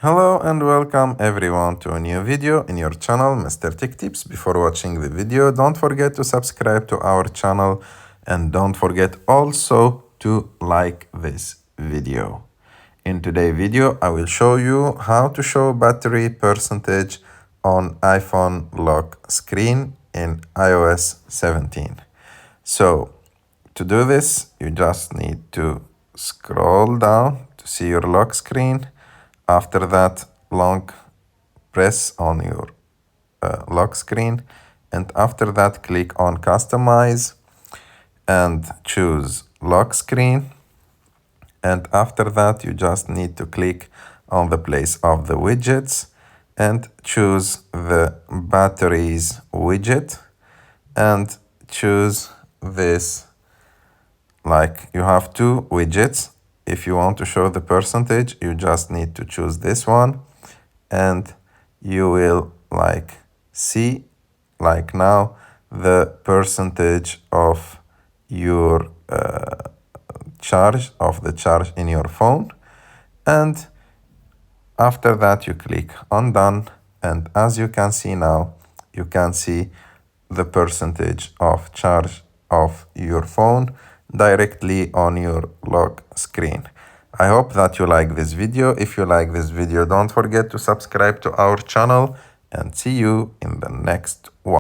Hello and welcome everyone to a new video in your channel, Mr. Tech Tips. Before watching the video, don't forget to subscribe to our channel and don't forget also to like this video. In today's video, I will show you how to show battery percentage on iPhone lock screen in iOS 17. So to do this, you just need to scroll down to see your lock screen. After that, long press on your lock screen, and after that, click on Customize and choose Lock Screen. And after that, you just need to click on the place of the widgets and choose the batteries widget and choose this. Like, you have two widgets. If you want to show the percentage, you just need to choose this one and you will see now the percentage of your charge in your phone. And after that, you click on done, and as you can see now, you can see the percentage of charge of your phone directly on your lock screen. I hope that you like this video. If you like this video, don't forget to subscribe to our channel and see you in the next one.